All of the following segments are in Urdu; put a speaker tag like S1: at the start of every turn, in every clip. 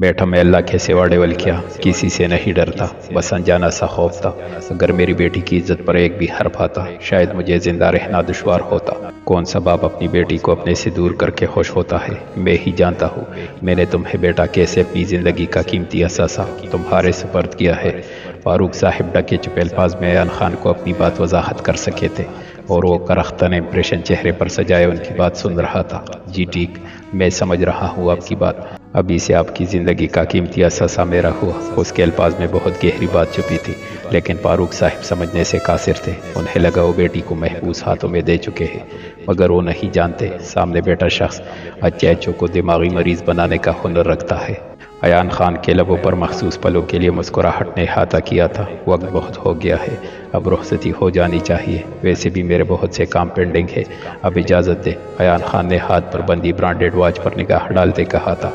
S1: بیٹھا میں اللہ کے سوا ڈیول کیا کسی سے نہیں ڈرتا، بس انجانا سا خوف تھا۔ اگر میری بیٹی کی عزت پر ایک بھی حرف آتا شاید مجھے زندہ رہنا دشوار ہوتا۔ کون سا باپ اپنی بیٹی کو اپنے سے دور کر کے خوش ہوتا ہے؟ میں ہی جانتا ہوں میں نے تمہیں بیٹا کیسے اپنی زندگی کا قیمتی اثاثہ تمہارے سپرد کیا ہے۔ فاروق صاحب ڈکے چپے الفاظ میں ایان خان کو اپنی بات وضاحت کر سکے تھے، اور وہ کرختن امپریشن چہرے پر سجائے ان کی بات سن رہا تھا۔ جی ٹھیک، میں سمجھ رہا ہوں آپ کی بات۔ ابھی سے آپ کی زندگی کا قیمتی اثاثہ میرا ہوا۔ اس کے الفاظ میں بہت گہری بات چھپی تھی، لیکن فاروق صاحب سمجھنے سے قاصر تھے۔ انہیں لگا وہ بیٹی کو محبوس ہاتھوں میں دے چکے ہیں، مگر وہ نہیں جانتے سامنے بیٹھا شخص اچیچو کو دماغی مریض بنانے کا ہنر رکھتا ہے۔ ایان خان کے لبوں پر مخصوص پلوں کے لیے مسکراہٹ نے احاطہ کیا تھا۔ وقت بہت ہو گیا ہے، اب رخصتی ہو جانی چاہیے، ویسے بھی میرے بہت سے کام پینڈنگ ہے، اب اجازت دے۔ ایان خان نے ہاتھ پر بندی برانڈیڈ واچ پر نگاہ ڈالتے کہا تھا۔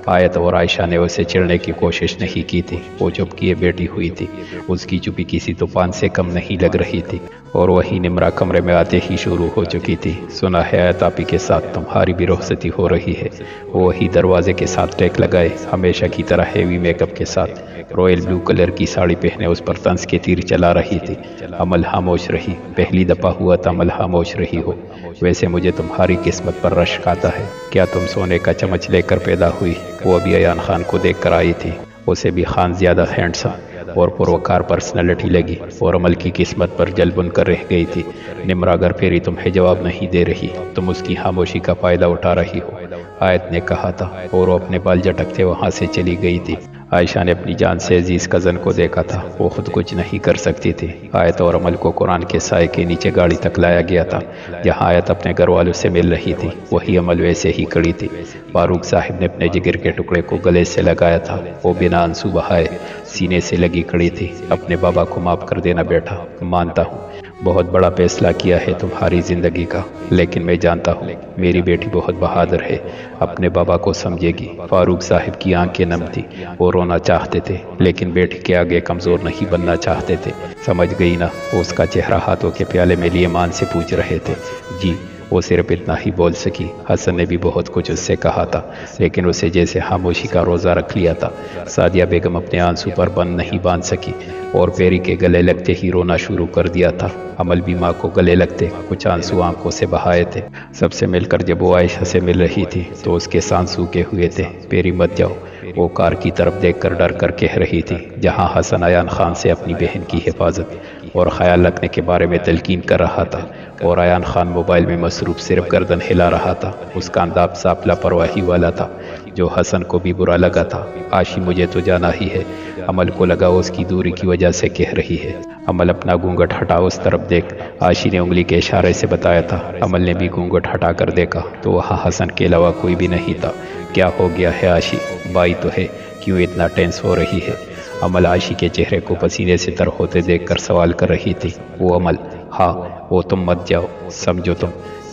S1: آیت اور عائشہ نے اسے چڑھنے کی کوشش نہیں کی تھی، وہ چپ کیے بیٹھی ہوئی تھی۔ اس کی چپی کسی طوفان سے کم نہیں لگ رہی تھی، اور وہی نمرہ کمرے میں آتے ہی شروع ہو چکی تھی۔ سنا ہے آیت آپی کے ساتھ تمہاری بھی رخصتی ہو رہی ہے؟ وہی دروازے کے ساتھ ٹیک لگائے، ہمیشہ کی طرح ہیوی میک اپ کے ساتھ، رائل بلو کلر کی ساڑی پہنے اس پر طنز کے تیر چلا رہی تھی۔ عمل خاموش رہی، پہلی دفعہ ہوا تو عمل خاموش رہی ہو۔ ویسے مجھے تمہاری قسمت پر رشک آتا ہے، کیا تم سونے کا چمچ لے کر پیدا ہوئی؟ وہ ابھی ایان خان کو دیکھ کر آئی تھی، اسے بھی خان زیادہ ہینڈسم اور پروکار پرسنالٹی لگی، اور عمل کی قسمت پر جل بن کر رہ گئی تھی۔ نمرہ اگر پھیری تمہیں جواب نہیں دے رہی، تم اس کی خاموشی کا فائدہ اٹھا رہی ہو، آیت نے کہا تھا، اور وہ اپنے بال جھٹکتے وہاں سے چلی گئی تھی۔ عائشہ نے اپنی جان سے عزیز کزن کو دیکھا تھا، وہ خود کچھ نہیں کر سکتی تھی۔ آیت اور عمل کو قرآن کے سائے کے نیچے گاڑی تک لایا گیا تھا، جہاں آیت اپنے گھر والوں سے مل رہی تھی، وہی عمل ویسے ہی کھڑی تھی۔ فاروق صاحب نے اپنے جگر کے ٹکڑے کو گلے سے لگایا تھا، وہ بنا آنسو بہائے سینے سے لگی کھڑی تھی۔ اپنے بابا کو معاف کر دینا بیٹا، مانتا ہوں بہت بڑا فیصلہ کیا ہے تمہاری زندگی کا، لیکن میں جانتا ہوں میری بیٹی بہت بہادر ہے، اپنے بابا کو سمجھے گی۔ فاروق صاحب کی آنکھیں نم تھی، وہ رونا چاہتے تھے لیکن بیٹی کے آگے کمزور نہیں بننا چاہتے تھے۔ سمجھ گئی نا؟ اس کا چہرہ ہاتھوں کے پیالے میں لیے مان سے پوچھ رہے تھے۔ جی، وہ صرف اتنا ہی بول سکی۔ حسن نے بھی بہت کچھ اس سے کہا تھا، لیکن اسے جیسے خاموشی کا روزہ رکھ لیا تھا۔ سعدیہ بیگم اپنے آنسو پر بند نہیں باندھ سکی، اور پیری کے گلے لگتے ہی رونا شروع کر دیا تھا۔ عمل بھی ماں کو گلے لگتے کچھ آنسو آنکھوں سے بہائے تھے۔ سب سے مل کر جب وہ عائشہ سے مل رہی تھی تو اس کے سانس سوکھے ہوئے تھے۔ پیری مت جاؤ، وہ کار کی طرف دیکھ کر ڈر کر کہہ رہی تھی، جہاں حسن ایان خان سے اپنی بہن کی حفاظت اور خیال رکھنے کے بارے میں تلقین کر رہا تھا، اور ایان خان موبائل میں مصروف صرف گردن ہلا رہا تھا۔ اس کا انداز صاف لاپرواہی والا تھا، جو حسن کو بھی برا لگا تھا۔ عاشی مجھے تو جانا ہی ہے، عمل کو لگا اس کی دوری کی وجہ سے کہہ رہی ہے۔ عمل اپنا گھونگھٹ ہٹا اس طرف دیکھ، عاشی نے انگلی کے اشارے سے بتایا تھا۔ عمل نے بھی گھونگھٹ ہٹا کر دیکھا تو وہاں حسن کے علاوہ کوئی بھی نہیں تھا۔ کیا ہو گیا ہے عاشی؟ بائی تو ہے، کیوں اتنا ٹینس ہو رہی ہے؟ عمل عاشی کے چہرے کو پسینے سے تر ہوتے دیکھ کر سوال کر رہی تھی۔ وہ عمل، ہاں وہ تم مت جاؤ، سمجھو تم۔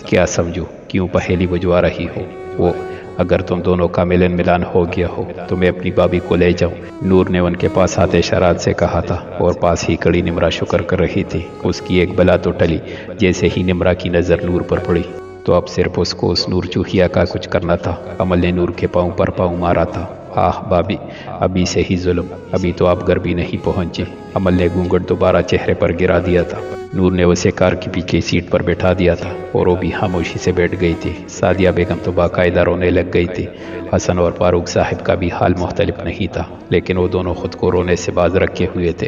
S1: کیا سمجھو؟ کیوں پہیلی بجھوا رہی ہو؟ وہ اگر تم دونوں کا ملن ملان ہو گیا ہو تو میں اپنی بابی کو لے جاؤں، نور نے ان کے پاس آتے شرارت سے کہا تھا، اور پاس ہی کڑی نمرہ شکر کر رہی تھی۔ اس کی ایک بلا تو ٹلی جیسے ہی نمرہ کی نظر نور پر پڑی، تو اب صرف اس کو اس نور چوہیا کا کچھ کرنا تھا۔ عمل نے نور کے پاؤں پر پاؤں مارا تھا۔ آہ بابی، ابھی سے ہی ظلم، ابھی تو آپ گھر بھی نہیں پہنچے۔ عمل نے گھونگھٹ دوبارہ چہرے پر گرا دیا تھا۔ نور نے اسے کار کی پیچھے سیٹ پر بٹھا دیا تھا، اور وہ بھی خاموشی سے بیٹھ گئی تھی۔ سعدیہ بیگم تو باقاعدہ رونے لگ گئی تھی۔ حسن اور فاروق صاحب کا بھی حال مختلف نہیں تھا، لیکن وہ دونوں خود کو رونے سے باز رکھے ہوئے تھے،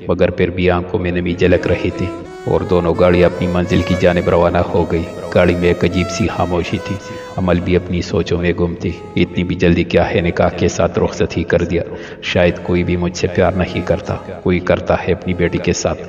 S1: مگر پھر بھی آنکھوں میں نمی جھلک رہی تھی۔ اور دونوں گاڑی اپنی منزل کی جانب روانہ ہو گئی۔ گاڑی میں ایک عجیب سی خاموشی تھی۔ عمل بھی اپنی سوچوں میں گم تھی۔ اتنی بھی جلدی کیا ہے نکاح کے ساتھ رخصت ہی کر دیا؟ شاید کوئی بھی مجھ سے پیار نہیں کرتا، کوئی کرتا ہے اپنی بیٹی کے ساتھ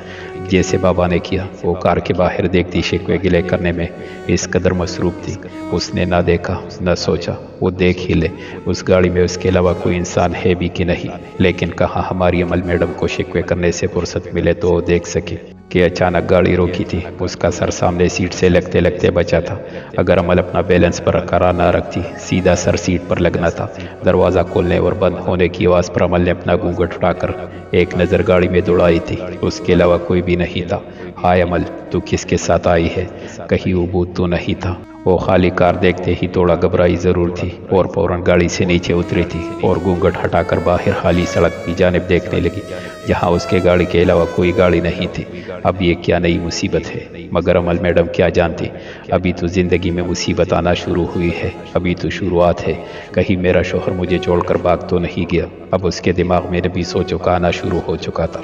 S1: جیسے بابا نے کیا۔ وہ کار کے باہر دیکھتی شکوے گلے کرنے میں اس قدر مصروف تھی، اس نے نہ دیکھا نہ سوچا۔ وہ دیکھ ہی لے اس گاڑی میں اس کے علاوہ کوئی انسان ہے بھی کہ نہیں، لیکن کہاں ہماری عمل میڈم کو شکوے کرنے سے فرصت ملے تو وہ دیکھ سکے کہ اچانک گاڑی روکی تھی۔ اس کا سر سامنے سیٹ سے لگتے لگتے بچا تھا۔ اگر عمل اپنا بیلنس برقرار نہ رکھتی، سیدھا سر سیٹ پر لگنا تھا۔ دروازہ کھولنے اور بند ہونے کی آواز پر عمل نے اپنا گھونگھٹ اٹھا کر ایک نظر گاڑی میں دوڑائی تھی، اس کے علاوہ کوئی بھی نہیں تھا۔ ہائے عمل، تو کس کے ساتھ آئی ہے؟ کہیں وہ بھوت تو نہیں تھا؟ وہ خالی کار دیکھتے ہی تھوڑا گھبرائی ضرور تھی اور فوراً گاڑی سے نیچے اتری تھی اور گھونگھٹ ہٹا کر باہر خالی سڑک کی جانب دیکھنے لگی جہاں اس کے گاڑی کے علاوہ کوئی گاڑی نہیں تھی۔ اب یہ کیا نئی مصیبت ہے؟ مگر امل میڈم کیا جانتی، ابھی تو زندگی میں مصیبت آنا شروع ہوئی ہے، ابھی تو شروعات ہے۔ کہیں میرا شوہر مجھے چھوڑ کر بھاگ تو نہیں گیا؟ اب اس کے دماغ میں بھی سوچوں کا آنا شروع ہو چکا تھا،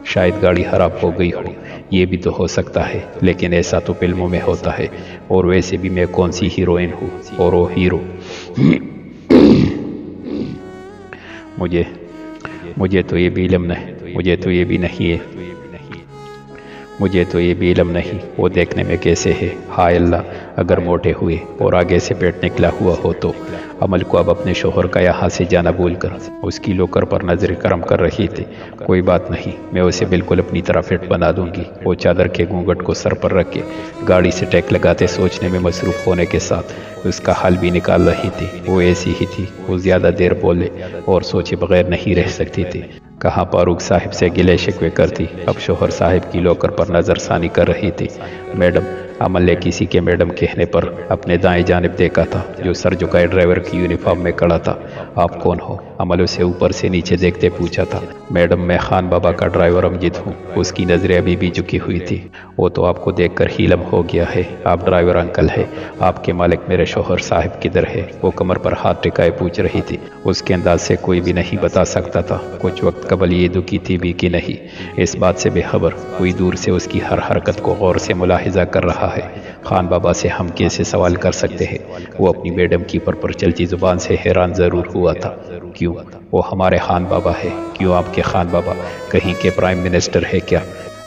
S1: شاید گاڑی خراب ہو گئی ہو، یہ بھی تو ہو سکتا ہے، لیکن ایسا تو فلموں میں ہوتا ہے، اور ویسے بھی میں کون سی ہیروئن ہوں اور وہ ہیرو۔ مجھے تو یہ بھی علم نہیں وہ دیکھنے میں کیسے ہے۔ ہائے اللہ، اگر موٹے ہوئے اور آگے سے پیٹ نکلا ہوا ہو تو۔ امل کو اب اپنے شوہر کا یہاں سے جانا بھول کر اس کی لوکر پر نظر کرم کر رہی تھی۔ کوئی بات نہیں، میں اسے بالکل اپنی طرح فٹ بنا دوں گی۔ وہ چادر کے گھونگھٹ کو سر پر رکھ کے گاڑی سے ٹیک لگاتے سوچنے میں مصروف ہونے کے ساتھ اس کا حل بھی نکال رہی تھی۔ وہ ایسی ہی تھی، وہ زیادہ دیر بولے اور سوچے بغیر نہیں رہ سکتی تھی۔ کہاں فاروق صاحب سے گلے شکوے کرتی، اب شوہر صاحب کی لوکر پر نظر ثانی کر رہی تھی۔ میڈم، امل نے کسی کے میڈم کہنے پر اپنے دائیں جانب دیکھا تھا جو سر جھکائے ڈرائیور کی یونیفارم میں کھڑا تھا۔ آپ کون ہو؟ امل اسے اوپر سے نیچے دیکھتے پوچھا تھا۔ میڈم، میں خان بابا کا ڈرائیور امجد ہوں۔ اس کی نظریں ابھی بھی جھکی ہوئی تھی۔ وہ تو آپ کو دیکھ کر ہی لم ہو گیا ہے، آپ ڈرائیور انکل ہے۔ آپ کے مالک میرے شوہر صاحب کدھر ہے؟ وہ کمر پر ہاتھ ٹکائے پوچھ رہی تھی۔ اس کے انداز سے کوئی بھی نہیں بتا سکتا تھا کچھ وقت قبل یہ دکھی تھی بھی کہ نہیں۔ اس بات سے بے خبر کوئی دور سے اس کی ہر حرکت کو غور سے ملاحظہ کر رہا ہے۔ خان بابا سے ہم کیسے سوال کر سکتے ہیں؟ وہ اپنی میڈم کی پر چلتی زبان سے حیران ضرور ہوا تھا۔ کیوں؟ وہ ہمارے خان بابا ہے۔ کیوں آپ کے خان بابا؟ کہیں کے پرائم منسٹر ہے کیا؟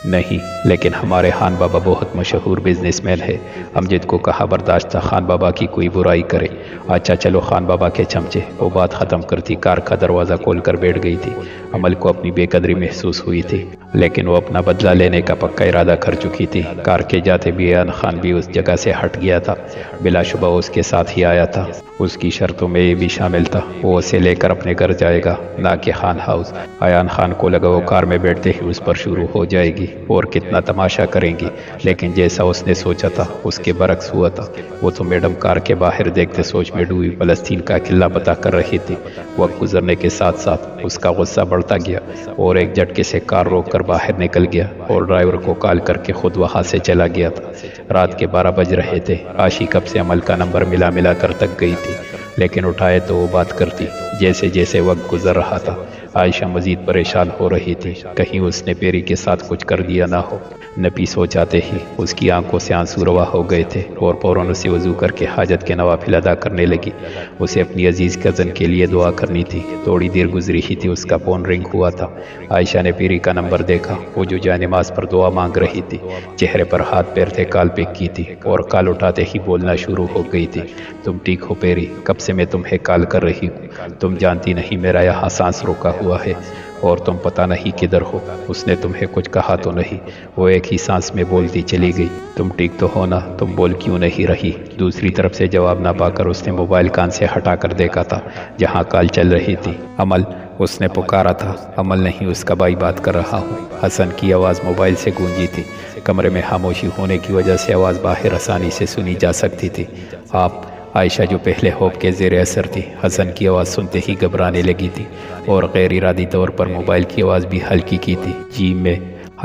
S1: نہیں، لیکن ہمارے خان بابا بہت مشہور بزنس مین ہے۔ امجد کو کہا برداشت تھا خان بابا کی کوئی برائی کرے۔ اچھا چلو خان بابا کے چمچے۔ وہ بات ختم کرتی کار کا دروازہ کھول کر بیٹھ گئی تھی۔ امل کو اپنی بے قدری محسوس ہوئی تھی، لیکن وہ اپنا بدلہ لینے کا پکا ارادہ کر چکی تھی۔ کار کے جاتے بھی ایان خان بھی اس جگہ سے ہٹ گیا تھا، بلا شبہ اس کے ساتھ ہی آیا تھا۔ اس کی شرطوں میں یہ بھی شامل تھا وہ اسے لے کر اپنے گھر جائے گا، نہ کہ خان ہاؤس۔ ایان خان کو لگا وہ کار میں بیٹھتے ہی اس پر شروع ہو جائے گی اور کتنا تماشا کریں گی، لیکن جیسا اس نے سوچا تھا اس کے برعکس ہوا تھا۔ وہ تو میڈم کار کے باہر دیکھتے سوچ میں ڈوبی فلسطین کا قلعہ پتہ کر رہی تھی۔ وقت گزرنے کے ساتھ ساتھ اس کا غصہ بڑھتا گیا اور ایک جھٹکے سے کار روک کر باہر نکل گیا اور ڈرائیور کو کال کر کے خود وہاں سے چلا گیا تھا۔ رات کے 12 بج رہے تھے۔ عاشی کب سے عمل کا نمبر ملا کر تک گئی تھی، لیکن اٹھائے تو وہ بات کرتی۔ جیسے جیسے وقت گزر رہا تھا عائشہ مزید پریشان ہو رہی تھی، کہیں اس نے پیری کے ساتھ کچھ کر دیا نہ ہو۔ نفیس ہو جاتے ہی اس کی آنکھوں سے آنسو روا ہو گئے تھے اور فوراً اسے وضو کر کے حاجت کے نوافل ادا کرنے لگی۔ اسے اپنی عزیز کزن کے لیے دعا کرنی تھی۔ تھوڑی دیر گزری ہی تھی، اس کا فون رنگ ہوا تھا۔ عائشہ نے پیری کا نمبر دیکھا، وہ جو جائے نماز پر دعا مانگ رہی تھی، چہرے پر ہاتھ پیر تھے، کال پک کی تھی اور کال اٹھاتے ہی بولنا شروع ہو گئی تھی۔ تم ٹھیک ہو پیری؟ کب سے میں تمہیں کال کر رہی ہوں، تم جانتی نہیں میرا یہاں سانس روکا ہوا ہے اور تم پتہ نہیں کدھر ہو۔ اس نے تمہیں کچھ کہا تو نہیں؟ وہ ایک ہی سانس میں بولتی چلی گئی۔ تم ٹھیک تو ہو نا؟ تم بول کیوں نہیں رہی؟ دوسری طرف سے جواب نہ پا کر اس نے موبائل کان سے ہٹا کر دیکھا تھا جہاں کال چل رہی تھی۔ عمل، اس نے پکارا تھا۔ عمل نہیں، اس کا بھائی بات کر رہا ہوں۔ حسن کی آواز موبائل سے گونجی تھی۔ کمرے میں خاموشی ہونے کی وجہ سے آواز باہر آسانی سے سنی جا سکتی تھی۔ آپ؟ عائشہ جو پہلے خوف کے زیر اثر تھی، حسن کی آواز سنتے ہی گھبرانے لگی تھی اور غیر ارادی طور پر موبائل کی آواز بھی ہلکی کی تھی۔ جی میں،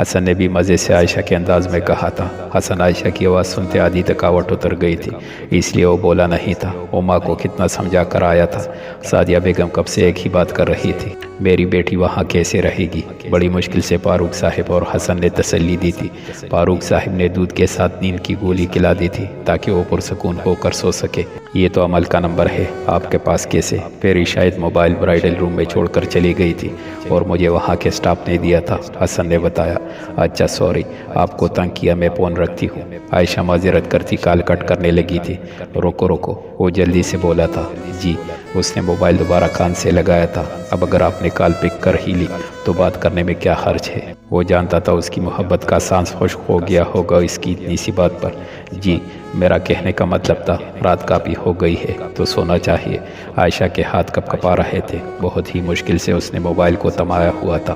S1: حسن نے بھی مزے سے عائشہ کے انداز میں کہا تھا۔ حسن عائشہ کی آواز سنتے آدھی تھکاوٹ اتر گئی تھی، اس لیے وہ بولا نہیں تھا۔ وہ ماں کو کتنا سمجھا کر آیا تھا۔ سعدیہ بیگم کب سے ایک ہی بات کر رہی تھی، میری بیٹی وہاں کیسے رہے گی؟ بڑی مشکل سے فاروق صاحب اور حسن نے تسلی دی تھی۔ فاروق صاحب نے دودھ کے ساتھ نیند کی گولی کھلا دی تھی تاکہ وہ پرسکون ہو کر سو سکے۔ یہ تو عمل کا نمبر ہے، آپ کے پاس کیسے؟ پیری شاید موبائل برائڈل روم میں چھوڑ کر چلی گئی تھی اور مجھے وہاں کے سٹاف نے دیا تھا، حسن نے بتایا۔ اچھا سوری، آپ کو تنگ کیا، میں فون رکھتی ہوں۔ عائشہ معذرت کرتی کال کٹ کرنے لگی تھی۔ روکو، وہ جلدی سے بولا تھا۔ جی، اس نے موبائل دوبارہ کان سے لگایا تھا۔ اب اگر آپ نے کال پک کر ہی لی تو بات کرنے میں کیا حرج ہے؟ وہ جانتا تھا اس کی محبت کا سانس خشک ہو گیا ہوگا اس کی اتنی سی بات پر۔ جی، میرا کہنے کا مطلب تھا رات کافی ہو گئی ہے تو سونا چاہیے۔ عائشہ کے ہاتھ کپ کپا رہے تھے، بہت ہی مشکل سے اس نے موبائل کو تھمایا ہوا تھا۔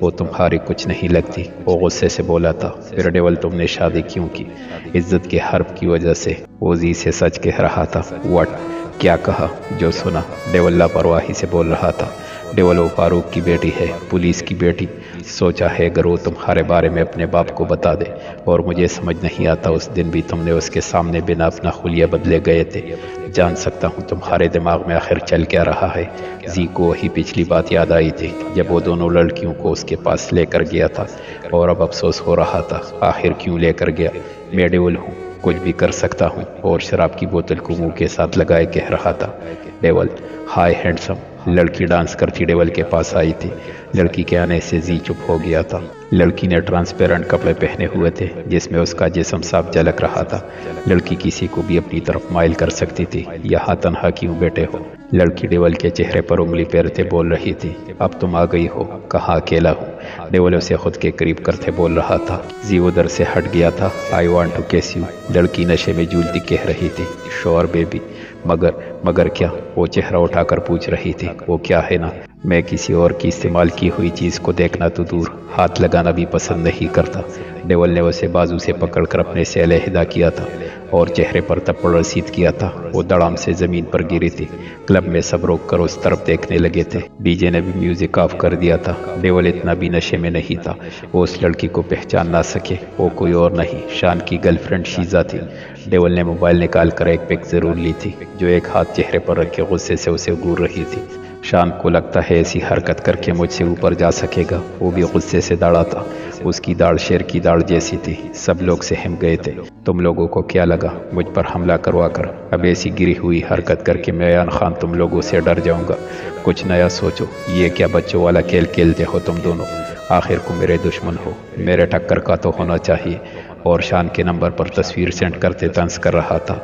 S1: وہ تمہاری کچھ نہیں لگتی، وہ غصے سے بولا تھا۔ پھر ڈیول تم نے شادی کیوں کی؟ عزت کے حرف کی وجہ سے، وہ زی سے سچ کہہ رہا تھا۔ وٹ؟ کیا کہا؟ جو سنا۔ ڈیول لاپرواہی سے بول رہا تھا۔ ڈیول وہ فاروق کی بیٹی ہے، پولیس کی بیٹی۔ سوچا ہے اگر وہ تمہارے بارے میں اپنے باپ کو بتا دے، اور مجھے سمجھ نہیں آتا اس دن بھی تم نے اس کے سامنے بنا اپنا خلیہ بدلے گئے تھے۔ جان سکتا ہوں تمہارے دماغ میں آخر چل کیا رہا ہے۔ زی کو وہی پچھلی بات یاد آئی تھی جب وہ دونوں لڑکیوں کو اس کے پاس لے کر گیا تھا، اور اب افسوس ہو رہا تھا آخر کیوں لے کر گیا۔ میں ڈیول ہوں، کچھ بھی کر سکتا ہوں، اور شراب کی بوتل کو منہ کے ساتھ لگائے کہہ رہا تھا۔ ڈیول، ہائے ہینڈسم۔ لڑکی ڈانس کرتی ڈیول کے پاس آئی تھی۔ لڑکی کے آنے سے زی چپ ہو گیا تھا۔ لڑکی نے ٹرانسپیرنٹ کپڑے پہنے ہوئے تھے جس میں اس کا جسم صاف جھلک رہا تھا۔ لڑکی کسی کو بھی اپنی طرف مائل کر سکتی تھی۔ یہاں تنہا کیوں بیٹھے ہو؟ لڑکی ڈیول کے چہرے پر انگلی پھیرتے بول رہی تھی۔ اب تم آ گئی ہو، کہاں اکیلا ہوں؟ ڈیول اسے خود کے قریب کرتے بول رہا تھا۔ زی ادھر سے ہٹ گیا تھا۔ I want to kiss you, لڑکی نشے میں جھولتی کہہ رہی تھی۔ شور بیبی۔ مگر کیا؟ وہ چہرہ اٹھا کر پوچھ رہی تھی۔ وہ کیا ہے نا، میں کسی اور کی استعمال کی ہوئی چیز کو دیکھنا تو دور، ہاتھ لگانا بھی پسند نہیں کرتا۔ ڈیول نے اسے بازو سے پکڑ کر اپنے سے علیحدہ کیا تھا اور چہرے پر تھپڑ رسید کیا تھا۔ وہ دڑام سے زمین پر گری تھی۔ کلب میں سب روک کر اس طرف دیکھنے لگے تھے۔ ڈی جے نے بھی میوزک آف کر دیا تھا۔ ڈیول اتنا بھی نشے میں نہیں تھا وہ اس لڑکی کو پہچان نہ سکے۔ وہ کوئی اور نہیں، شان کی گرل فرینڈ شیزا تھی۔ ڈیول نے موبائل نکال کر ایک پک ضرور لی تھی، جو ایک ہاتھ چہرے پر رکھے غصے سے اسے گور رہی تھی۔ شان کو لگتا ہے ایسی حرکت کر کے مجھ سے اوپر جا سکے گا۔ وہ بھی غصے سے داڑا تھا۔ اس کی داڑھ شیر کی داڑھ جیسی تھی۔ سب لوگ سہم گئے تھے۔ تم لوگوں کو کیا لگا مجھ پر حملہ کروا کر اب ایسی گری ہوئی حرکت کر کے میں ایان خان تم لوگوں سے ڈر جاؤں گا؟ کچھ نیا سوچو۔ یہ کیا بچوں والا کھیل کھیلتے ہو تم دونوں؟ آخر کو میرے دشمن ہو، میرے ٹکر کا تو ہونا چاہیے۔ اور شان کے نمبر پر تصویر سینڈ کرتے طنز کر رہا تھا۔